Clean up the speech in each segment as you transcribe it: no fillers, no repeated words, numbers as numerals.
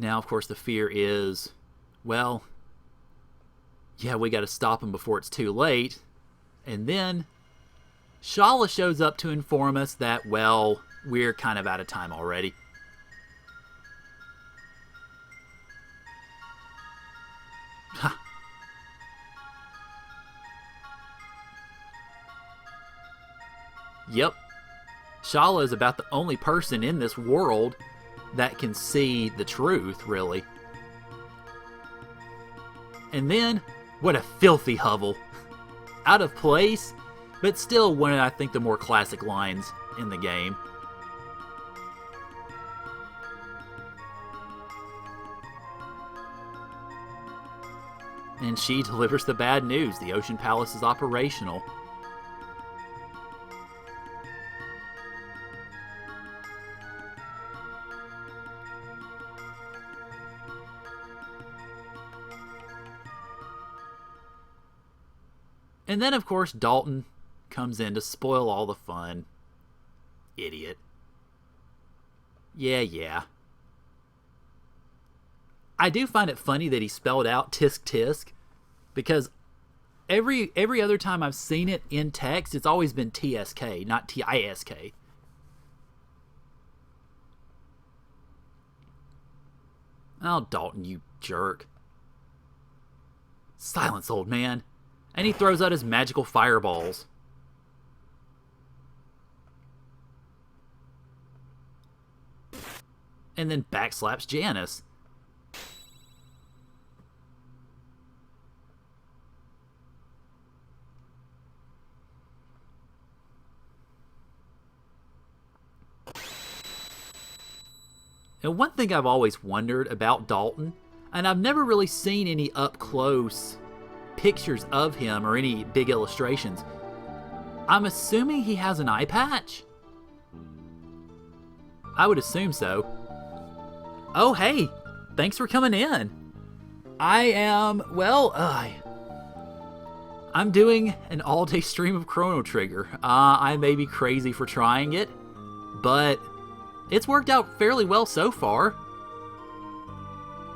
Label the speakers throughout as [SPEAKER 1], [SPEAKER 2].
[SPEAKER 1] Now, of course, the fear is, well, yeah, we got to stop him before it's too late. And then Shala shows up to inform us that, well, we're kind of out of time already. Yep. Shala is about the only person in this world that can see the truth, really. And then, what a filthy hovel. Out of place, but still one of, I think, the more classic lines in the game. And she delivers the bad news. The Ocean Palace is operational. And then, of course, Dalton comes in to spoil all the fun. Idiot. Yeah. I do find it funny that he spelled out tisk tisk, because every other time I've seen it in text, it's always been TSK, not TISK. Oh, Dalton, you jerk. Silence, old man. And he throws out his magical fireballs. And then backslaps Janice. And one thing I've always wondered about Dalton, and I've never really seen any up-close pictures of him or any big illustrations, I'm assuming he has an eye patch? I would assume so. Oh, hey! Thanks for coming in. I am, well, I'm doing an all-day stream of Chrono Trigger. I may be crazy for trying it, but it's worked out fairly well so far.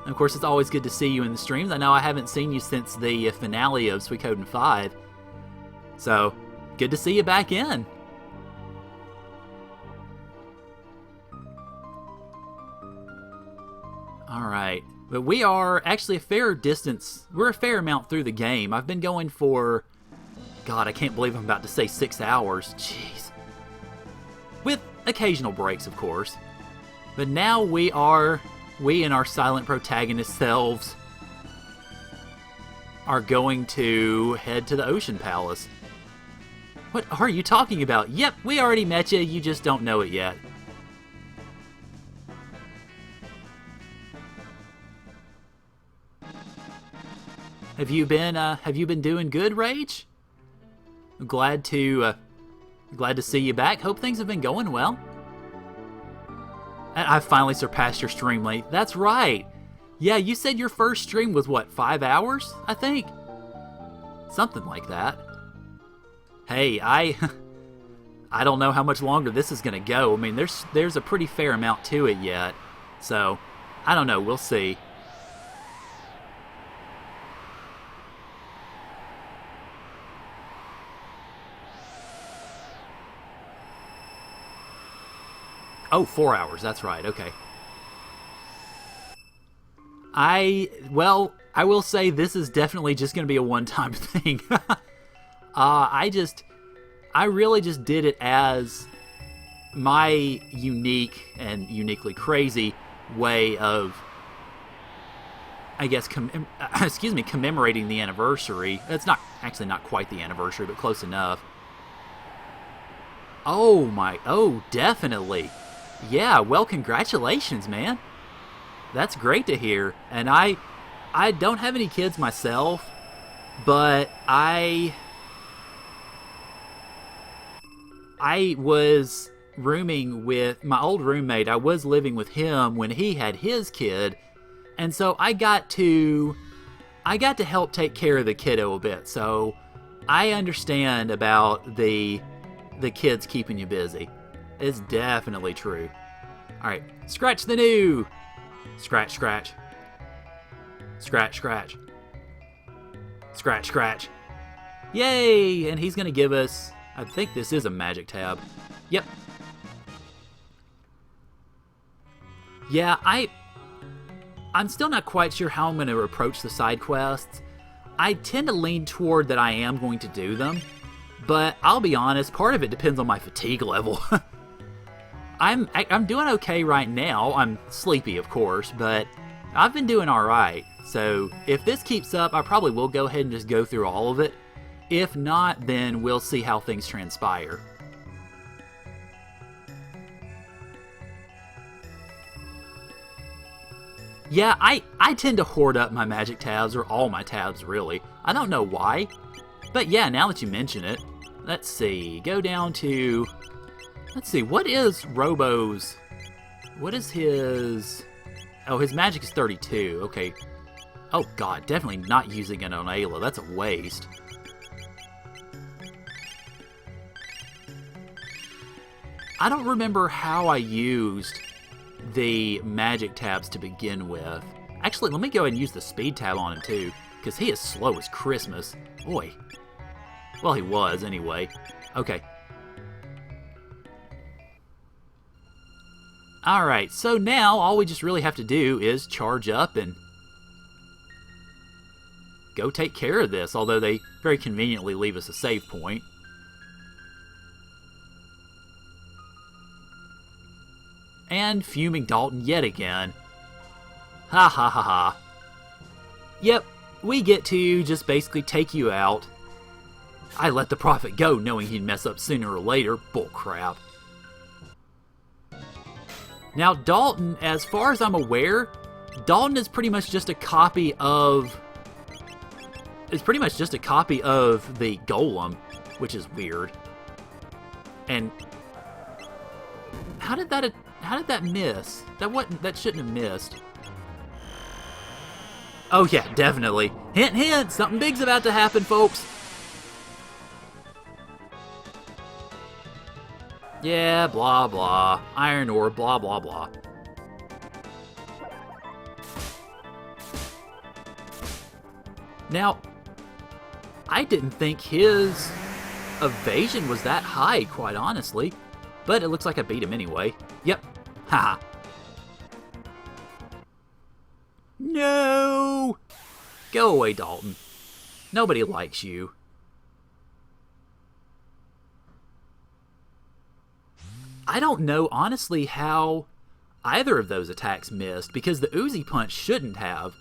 [SPEAKER 1] And of course, it's always good to see you in the streams. I know I haven't seen you since the finale of Suikoden 5. So, good to see you back in. Alright. But we are actually a fair distance. We're a fair amount through the game. I've been going for, God, I can't believe I'm about to say 6 hours. Jeez. With occasional breaks, of course. But now we and our silent protagonist selves are going to head to the Ocean Palace. What are you talking about? Yep, we already met you, you just don't know it yet. Have you been doing good, Rage? I'm glad to see you back. Hope things have been going well. And I finally surpassed your stream length. That's right. Yeah, you said your first stream was what, 5 hours, I think? Something like that. Hey, I don't know how much longer this is gonna go. I mean, there's a pretty fair amount to it yet. So, I don't know, we'll see. Oh, 4 hours, that's right, okay. I will say this is definitely just going to be a one-time thing. I really just did it as my unique and uniquely crazy way of, I guess, commemorating the anniversary. It's not quite the anniversary, but close enough. Oh, definitely. Yeah, well, congratulations, man. That's great to hear. And I don't have any kids myself, but I was rooming with my old roommate. I was living with him when he had his kid, and so I got to help take care of the kiddo a bit. So I understand about the kids keeping you busy. It's definitely true. Alright, scratch the new! Scratch, scratch. Scratch, scratch. Scratch, scratch. Yay! And he's going to give us... I think this is a magic tab. Yep. Yeah, I'm still not quite sure how I'm going to approach the side quests. I tend to lean toward that I am going to do them, but I'll be honest, part of it depends on my fatigue level. I'm doing okay right now. I'm sleepy, of course, but I've been doing alright. So if this keeps up, I probably will go ahead and just go through all of it. If not, then we'll see how things transpire. Yeah, I tend to hoard up my magic tabs, or all my tabs, really. I don't know why. But yeah, now that you mention it, let's see. Go down to... Let's see, what is Robo's... What is his... Oh, his magic is 32. Okay. Oh, God, definitely not using it on Ayla. That's a waste. I don't remember how I used the magic tabs to begin with. Actually, let me go ahead and use the speed tab on him, too, because he is slow as Christmas. Boy. Well, he was, anyway. Okay. Alright, so now all we just really have to do is charge up and go take care of this, although they very conveniently leave us a save point. And fuming Dalton yet again. Ha ha ha ha. Yep, we get to just basically take you out. I let the prophet go knowing he'd mess up sooner or later. Bullcrap. Now Dalton, as far as I'm aware, Dalton is pretty much just a copy of... It's pretty much just a copy of the Golem, which is weird. And... How did that miss? That shouldn't have missed. Oh yeah, definitely. Hint, hint, something big's about to happen, folks. Yeah, blah, blah. Iron ore, blah, blah, blah. Now, I didn't think his evasion was that high, quite honestly. But it looks like I beat him anyway. Yep. Haha. No! Go away, Dalton. Nobody likes you. I don't know, honestly, how either of those attacks missed, because the Uzi Punch shouldn't have.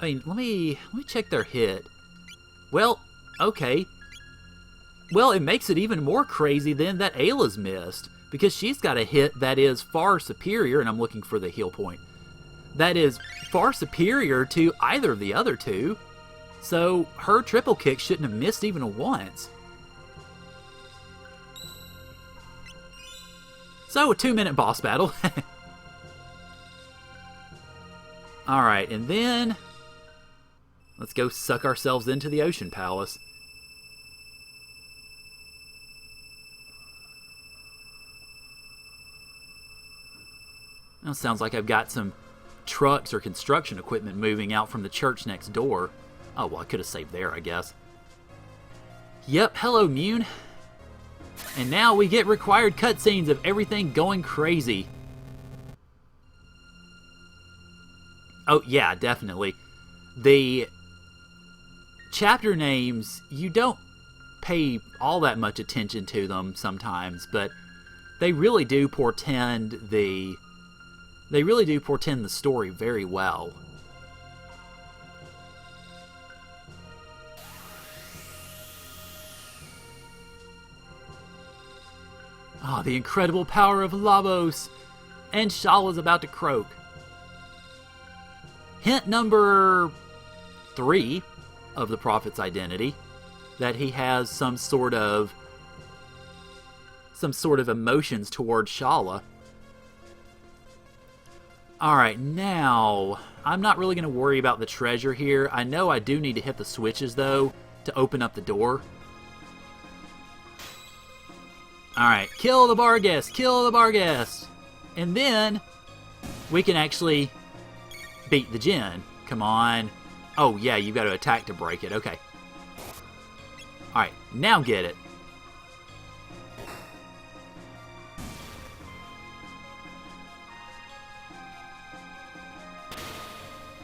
[SPEAKER 1] I mean, let me check their hit. Well, okay. Well, it makes it even more crazy then that Ayla's missed, because she's got a hit that is far superior, and I'm looking for the heal point, that is far superior to either of the other two. So her triple kick shouldn't have missed even once. So, a 2-minute boss battle. Alright, and then... let's go suck ourselves into the Ocean Palace. Now, sounds like I've got some trucks or construction equipment moving out from the church next door. Oh, well, I could have saved there, I guess. Yep, hello, Mune. And now we get required cutscenes of everything going crazy. Oh, yeah, definitely. The chapter names, you don't pay all that much attention to them sometimes, but they really do portend the story very well. Oh, the incredible power of Lavos! And Shala's about to croak. Hint number 3 of the Prophet's identity, that he has some sort of emotions towards Shala. Alright, now, I'm not really going to worry about the treasure here. I know I do need to hit the switches, though, to open up the door. Alright, kill the Barghest! Kill the Barghest! And then, we can actually beat the gen. Come on. Oh, yeah, you've got to attack to break it. Okay. Alright, now get it.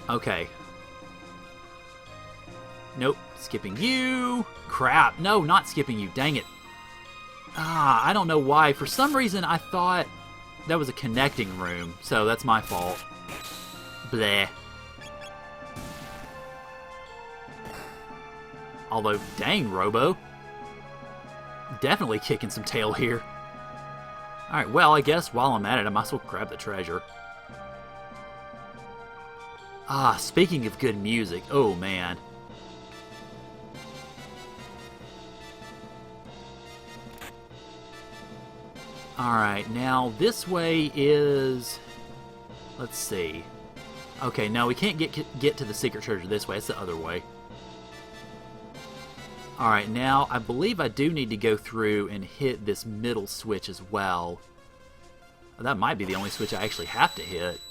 [SPEAKER 1] Okay. Nope, skipping you. Crap, no, not skipping you, dang it. I don't know why. For some reason, I thought that was a connecting room, so that's my fault. Bleh. Although, dang, Robo. Definitely kicking some tail here. Alright, well, I guess while I'm at it, I might as well grab the treasure. Speaking of good music, oh man. Alright, now this way is... Let's see. Okay, no, we can't get to the secret treasure this way. It's the other way. Alright, now I believe I do need to go through and hit this middle switch as well. That might be the only switch I actually have to hit.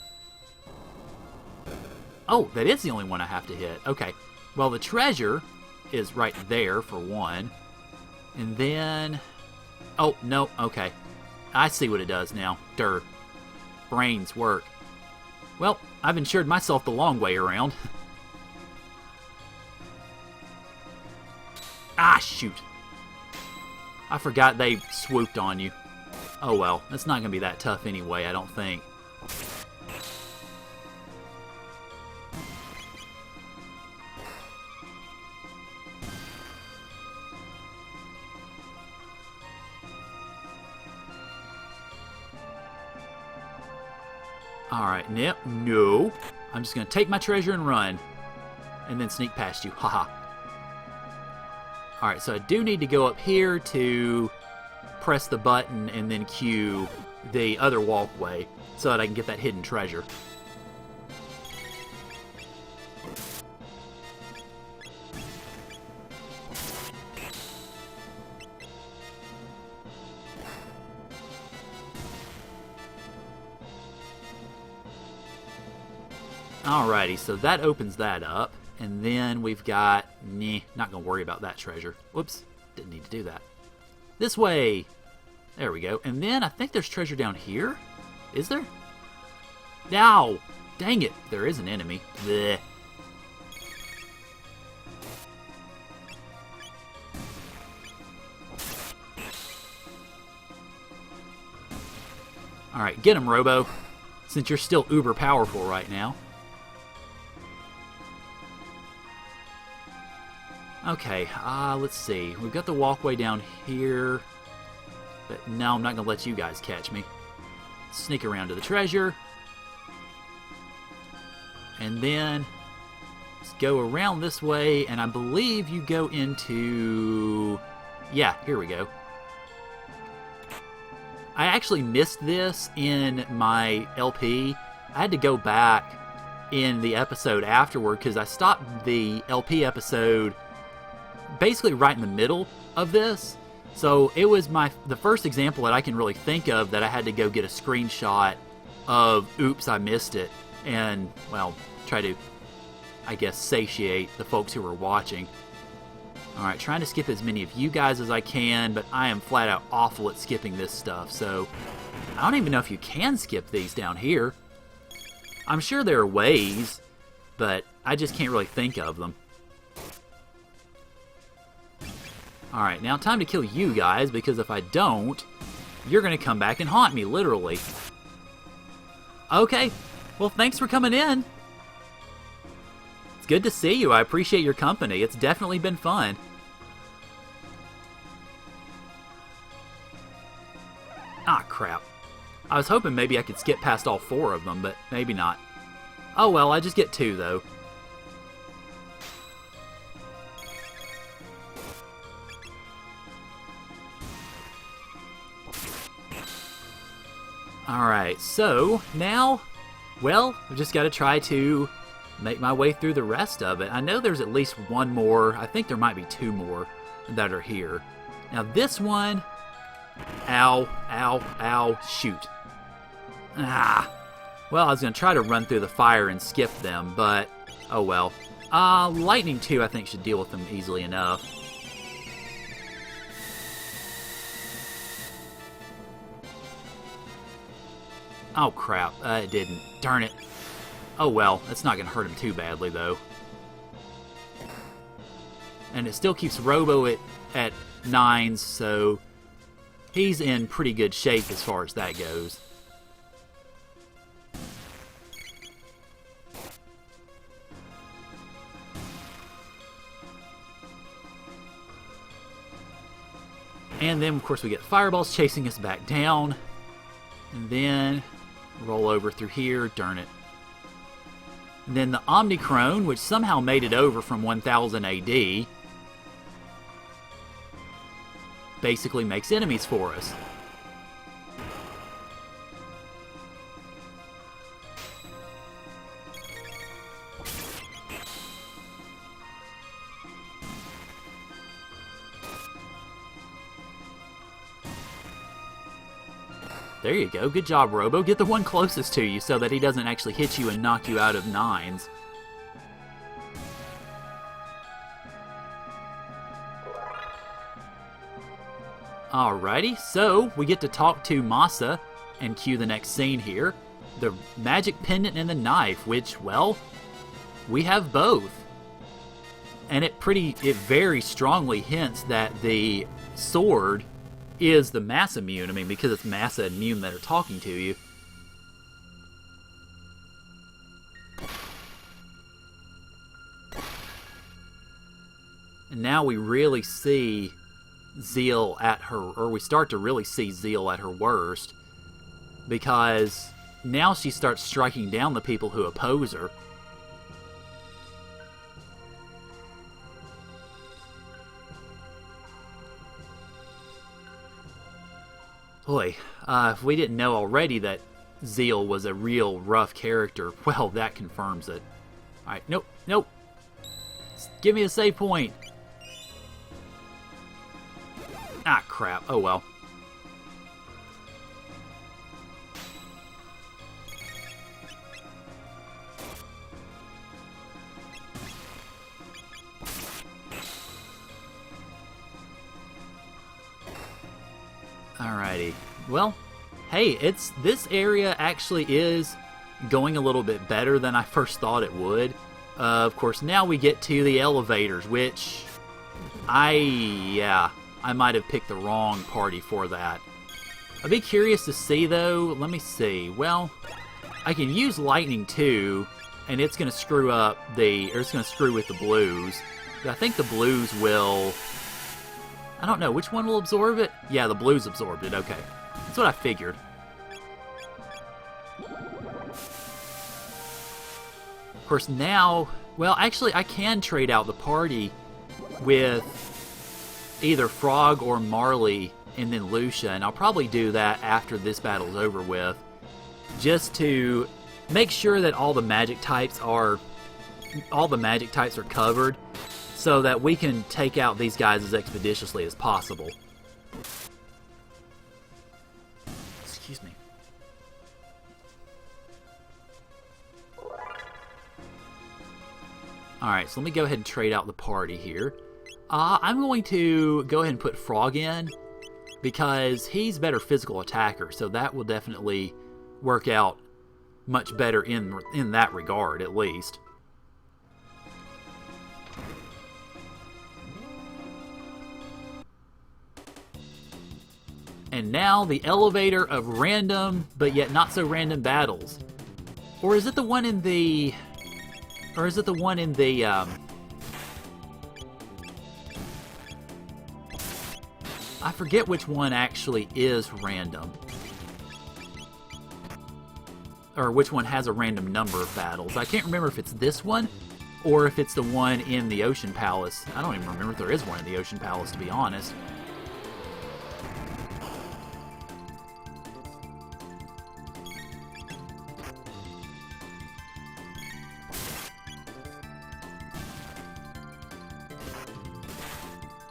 [SPEAKER 1] Oh, that is the only one I have to hit. Okay. Well, the treasure is right there, for one. And then... Oh, no. Okay. I see what it does now. Durr. Brains work. Well, I've ensured myself the long way around. Shoot. I forgot they swooped on you. Oh, well. It's not going to be that tough anyway, I don't think. Alright, no. I'm just going to take my treasure and run. And then sneak past you. Haha. Alright, so I do need to go up here to press the button and then cue the other walkway so that I can get that hidden treasure. Alrighty, so that opens that up. And then we've got... not going to worry about that treasure. Whoops, didn't need to do that. This way! There we go. And then I think there's treasure down here. Is there? Ow! Dang it, there is an enemy. Blech. Alright, get him, Robo. Since you're still uber powerful right now. Okay, let's see. We've got the walkway down here. But no, I'm not going to let you guys catch me. Sneak around to the treasure. And then let's go around this way, and I believe you go into... Yeah, here we go. I actually missed this in my LP. I had to go back in the episode afterward because I stopped the LP episode basically right in the middle of this. So it was the first example that I can really think of that I had to go get a screenshot of oops, I missed it, and, well, try to, I guess, satiate the folks who were watching. Alright, trying to skip as many of you guys as I can, but I am flat out awful at skipping this stuff, so I don't even know if you can skip these down here. I'm sure there are ways, but I just can't really think of them. Alright, now time to kill you guys, because if I don't, you're going to come back and haunt me, literally. Okay, well, thanks for coming in. It's good to see you. I appreciate your company. It's definitely been fun. Ah, crap. I was hoping maybe I could skip past all 4 of them, but maybe not. Oh well, I just get 2, though. Alright, so now, well, I've just got to try to make my way through the rest of it. I know there's at least one more. I think there might be 2 more that are here. Now this one... Ow, ow, ow, shoot. Ah. Well, I was going to try to run through the fire and skip them, but oh well. Lightning 2 I think should deal with them easily enough. Oh crap, it didn't. Darn it. Oh well, that's not going to hurt him too badly though. And it still keeps Robo at 9s, so he's in pretty good shape as far as that goes. And then, of course, we get fireballs chasing us back down. And then roll over through here. Darn it. And then the Omnicrone, which somehow made it over from 1000 AD, basically makes enemies for us. There you go. Good job, Robo. Get the one closest to you so that he doesn't actually hit you and knock you out of 9s. Alrighty, so we get to talk to Masa and cue the next scene here. The magic pendant and the knife, which, well, we have both. And it very strongly hints that the sword is the Massa immune. I mean, because it's Massa and Mune that are talking to you. And now we really see Zeal at her, or we start to really see Zeal at her worst, because now she starts striking down the people who oppose her. Boy, if we didn't know already that Zeal was a real rough character, well, that confirms it. Alright, nope, nope. Give me a save point. Ah, crap. Oh, well. Alrighty. Well, hey, this area actually is going a little bit better than I first thought it would. Of course, now we get to the elevators, which I might have picked the wrong party for that. I'd be curious to see, though. Let me see. Well, I can use Lightning 2, and it's going to screw up it's going to screw with the blues. But I think the blues will... I don't know, which one will absorb it? Yeah, the blues absorbed it, okay. That's what I figured. Of course, now... Well, actually, I can trade out the party with either Frog or Marley and then Lucia, and I'll probably do that after this battle's over with, just to make sure that all the magic types are covered, so that we can take out these guys as expeditiously as possible. Excuse me. Alright, so let me go ahead and trade out the party here. I'm going to go ahead and put Frog in, because he's better physical attacker, so that will definitely work out much better in that regard, at least. And now the elevator of random, but yet not so random battles. Or is it the one in the... Or is it the one in the... I forget which one actually is random. Or which one has a random number of battles. I can't remember if it's this one, or if it's the one in the Ocean Palace. I don't even remember if there is one in the Ocean Palace, to be honest.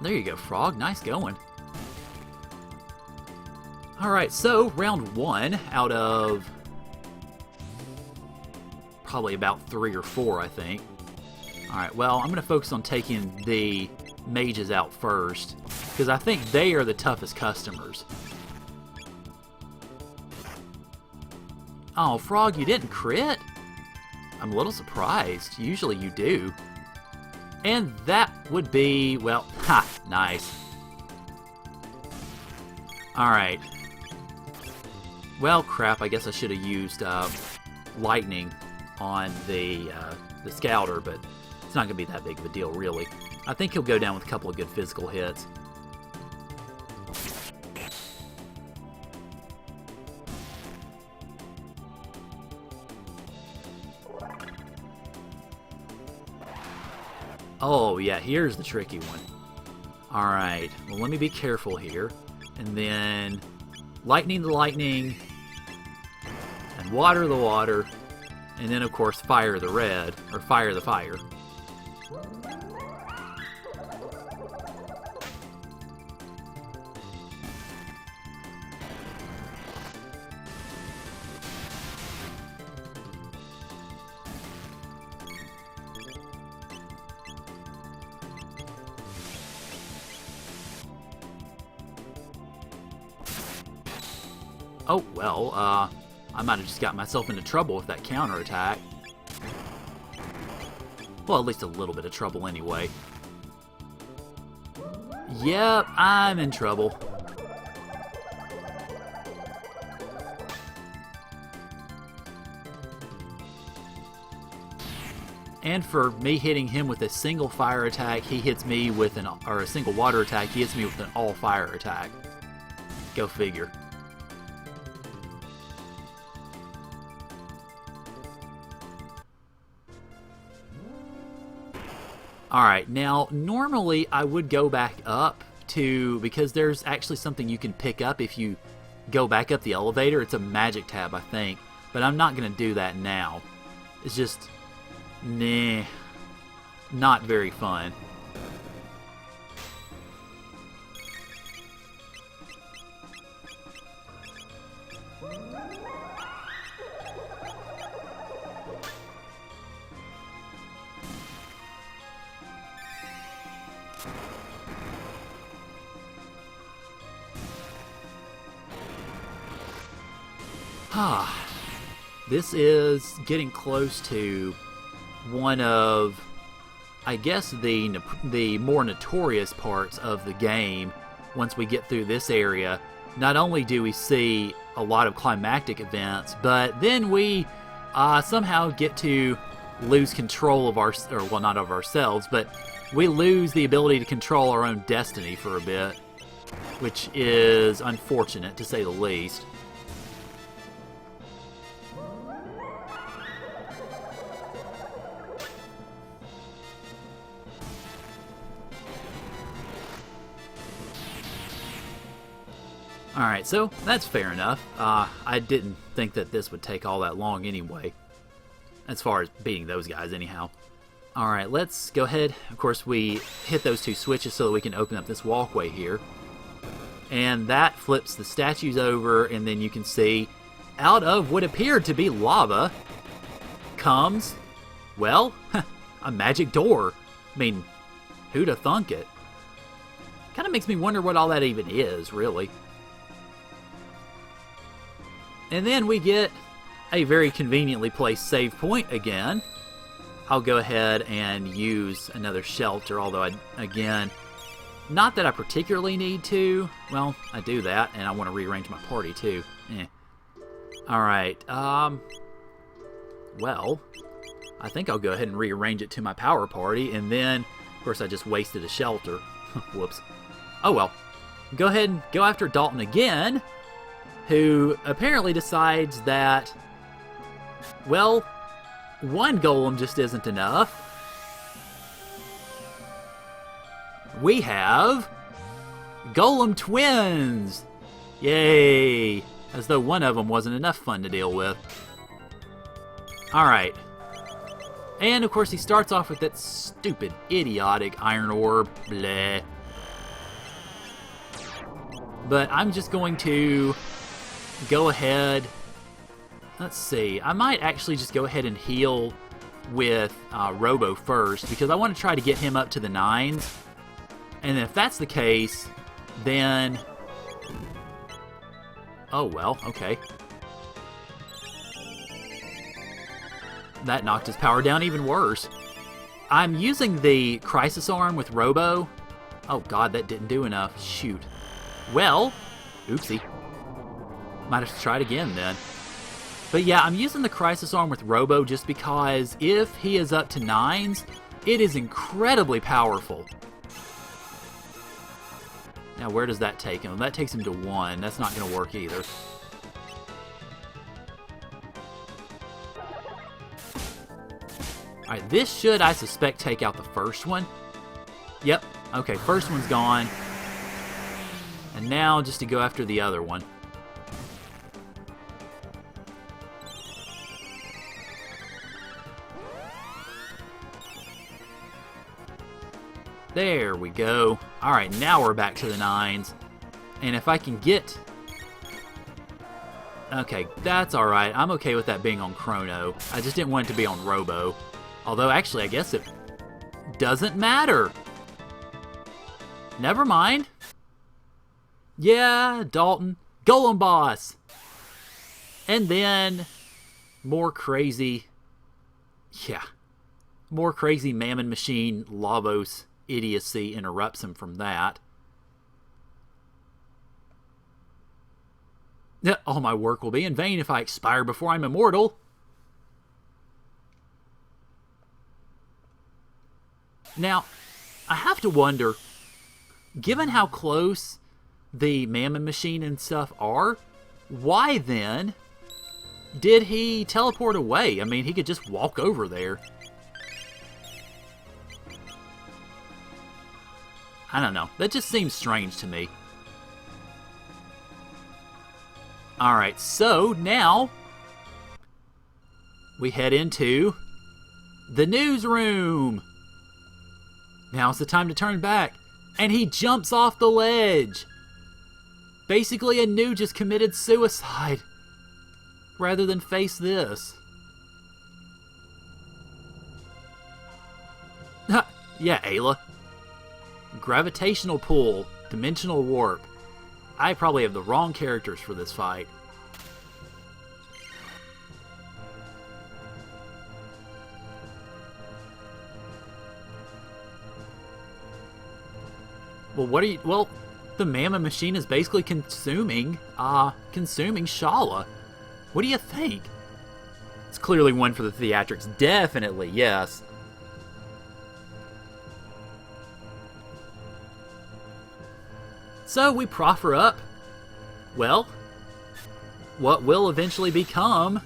[SPEAKER 1] There you go, Frog. Nice going. Alright, so round 1 out of probably about 3 or 4, I think. Alright, well, I'm going to focus on taking the mages out first, because I think they are the toughest customers. Oh, Frog, you didn't crit? I'm a little surprised. Usually you do. And that would be, well, ha, nice. Alright. Well, crap, I guess I should have used lightning on the scouter, but it's not going to be that big of a deal, really. I think he'll go down with a couple of good physical hits. Oh, yeah, here's the tricky one. Alright, well, let me be careful here. And then lightning the lightning, and water the water, and then, of course, fire the red, or fire the fire. Oh, well, I might have just got myself into trouble with that counterattack. Well, at least a little bit of trouble anyway. Yep, I'm in trouble. And for me hitting him with a single fire attack, he hits me with or a single water attack, he hits me with an all fire attack. Go figure. Alright, now normally I would go back up because there's actually something you can pick up if you go back up the elevator. It's a magic tab, I think, but I'm not going to do that now. It's just, nah, not very fun. This is getting close to one of, I guess, the more notorious parts of the game. Once we get through this area, not only do we see a lot of climactic events, but then we somehow get to lose control of well, not of ourselves, but we lose the ability to control our own destiny for a bit, which is unfortunate, to say the least. Alright, so that's fair enough. I didn't think that this would take all that long anyway, as far as beating those guys anyhow. Alright, let's go ahead. Of course, we hit those 2 switches so that we can open up this walkway here. And that flips the statues over, and then you can see, out of what appeared to be lava, comes, well, a magic door. I mean, who'd have thunk it? Kind of makes me wonder what all that even is, really. And then we get a very conveniently placed save point again. I'll go ahead and use another shelter, although again, not that I particularly need to. Well, I do that, and I want to rearrange my party too. Alright, well, I think I'll go ahead and rearrange it to my power party, and then, of course, I just wasted a shelter. Whoops. Oh well. Go ahead and go after Dalton again, who apparently decides that, well, one golem just isn't enough. We have golem twins! Yay! As though one of them wasn't enough fun to deal with. Alright. And, of course, he starts off with that stupid, idiotic iron orb. Bleh. But I'm just going to go ahead let's see. I might actually just go ahead and heal with Robo first, because I want to try to get him up to the 9s. And if that's the case, then... Oh, well, okay. That knocked his power down even worse. I'm using the Crisis Arm with Robo. Oh god, that didn't do enough. Shoot. Well, oopsie. Might have to try it again then. But yeah, I'm using the Crisis Arm with Robo just because if he is up to 9s, it is incredibly powerful. Now where does that take him? That takes him to 1. That's not going to work either. Alright, this should, I suspect, take out the first one. Yep. Okay, first one's gone. And now just to go after the other one. There we go. Alright, now we're back to the 9s. And if I can get... Okay, that's alright. I'm okay with that being on Chrono. I just didn't want it to be on Robo. Although, actually, I guess it doesn't matter. Never mind. Yeah, Dalton. Golem Boss. And then more crazy... Yeah. More crazy Mammon Machine Lavos idiocy interrupts him from that. All my work will be in vain if I expire before I'm immortal. Now, I have to wonder, given how close the Mammon Machine and stuff are, why then did he teleport away? I mean, he could just walk over there. I don't know. That just seems strange to me. Alright, so now we head into the newsroom. Now's the time to turn back. And he jumps off the ledge. Basically, Anu just committed suicide rather than face this. Yeah, Ayla. Gravitational pull, dimensional warp. I probably have the wrong characters for this fight. Well, what are you... Well, the Mammon Machine is basically consuming Shala. What do you think? It's clearly one for the theatrics. Definitely, yes. So we proffer up, well, what will eventually become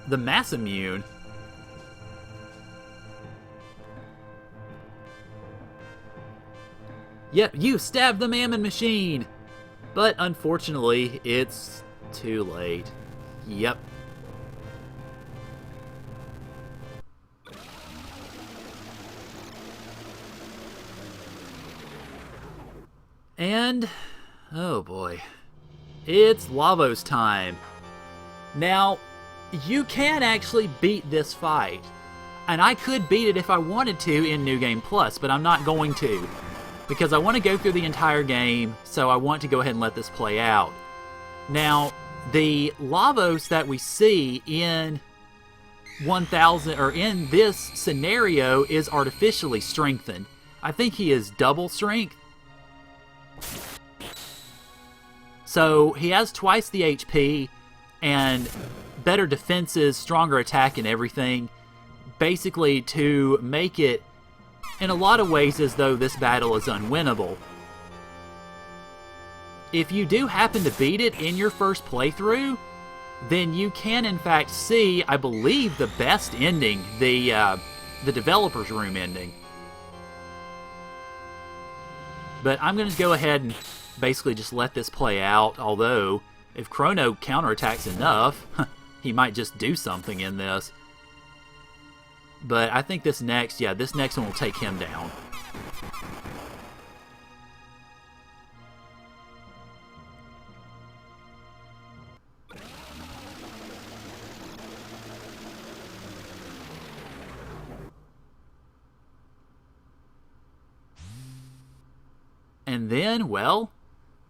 [SPEAKER 1] the Mass Immune. Yep, you stabbed the Mammon Machine! But unfortunately, it's too late. Yep. And, oh boy, it's Lavos time. Now, you can actually beat this fight. And I could beat it if I wanted to in New Game Plus, but I'm not going to. Because I want to go through the entire game, so I want to go ahead and let this play out. Now, the Lavos that we see in 1000, or in this scenario, is artificially strengthened. I think he is double strength. So he has twice the HP and better defenses, stronger attack, and everything. Basically to make it, in a lot of ways, as though this battle is unwinnable. If you do happen to beat it in your first playthrough, then you can in fact see, I believe, the best ending, the developer's room ending. But I'm going to go ahead and basically just let this play out, although if Chrono counterattacks enough, he might just do something in this. But I think this next one will take him down. And then, well,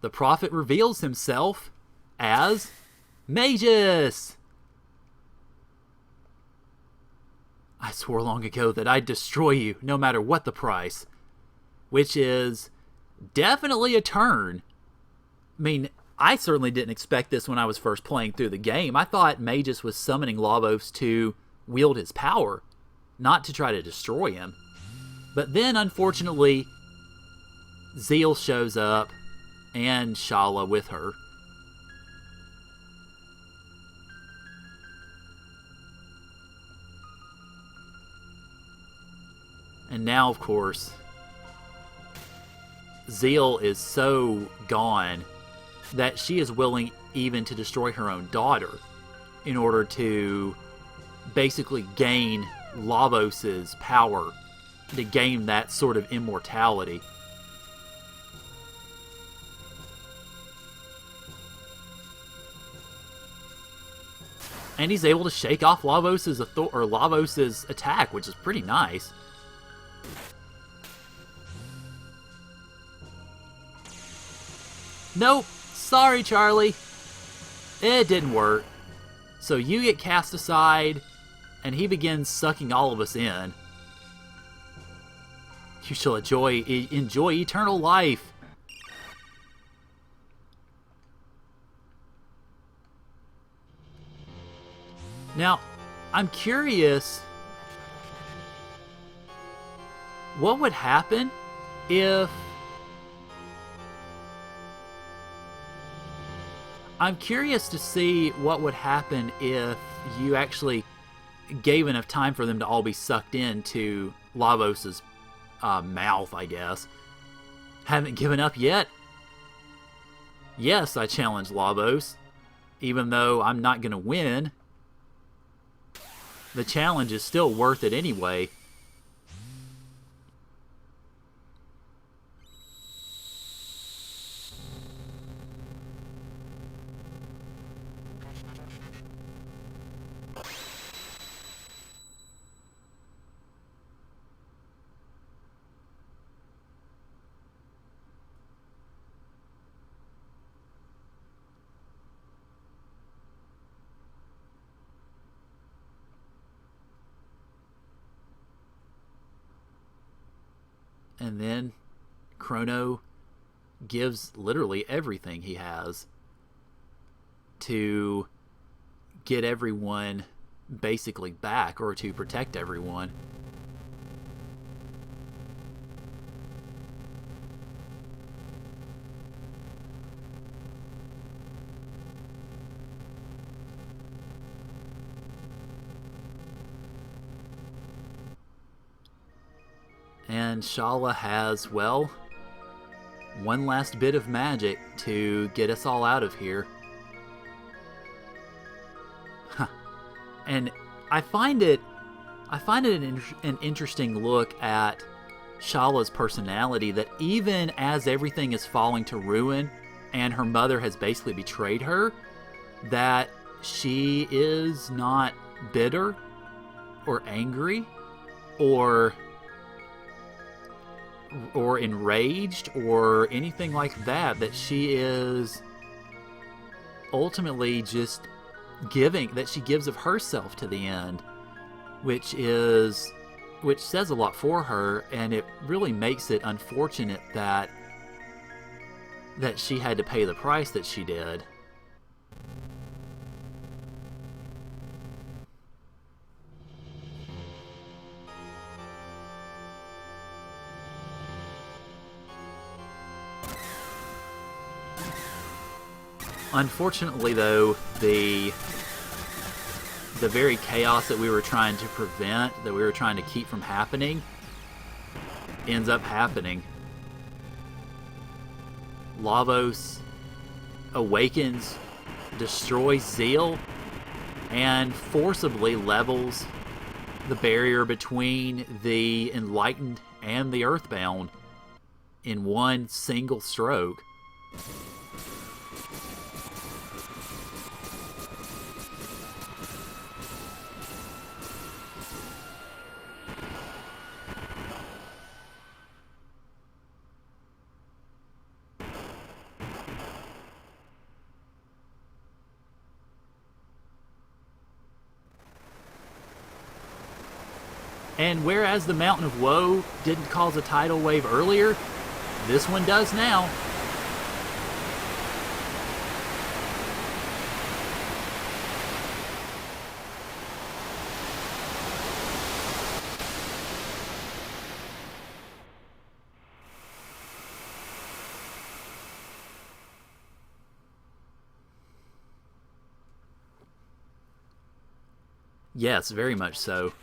[SPEAKER 1] the prophet reveals himself as Magus. I swore long ago that I'd destroy you, no matter what the price. Which is definitely a turn. I mean, I certainly didn't expect this when I was first playing through the game. I thought Magus was summoning Lavos to wield his power, not to try to destroy him. But then, unfortunately, Zeal shows up, and Shala with her. And now, of course, Zeal is so gone that she is willing even to destroy her own daughter in order to basically gain Lavos' power, to gain that sort of immortality. And he's able to shake off Lavos' attack, which is pretty nice. Nope. Sorry, Charlie. It didn't work. So you get cast aside, and he begins sucking all of us in. You shall enjoy eternal life. Now, I'm curious, what would happen if... I'm curious to see what would happen if you actually gave enough time for them to all be sucked into Lavos' mouth, I guess. Haven't given up yet? Yes, I challenge Lavos. Even though I'm not going to win, the challenge is still worth it anyway. And then Chrono gives literally everything he has to get everyone basically back, or to protect everyone. And Shala has, well, one last bit of magic to get us all out of here. Huh. And I find it an interesting look at Shala's personality, that even as everything is falling to ruin and her mother has basically betrayed her, that she is not bitter or angry or enraged or anything like that, that she is ultimately just giving, that she gives of herself to the end, which says a lot for her, and it really makes it unfortunate that she had to pay the price that she did. Unfortunately, though, the very chaos that we were trying to prevent, that we were trying to keep from happening, ends up happening. Lavos awakens, destroys Zeal, and forcibly levels the barrier between the Enlightened and the Earthbound in one single stroke. And whereas the Mountain of Woe didn't cause a tidal wave earlier, this one does now. Yes, very much so.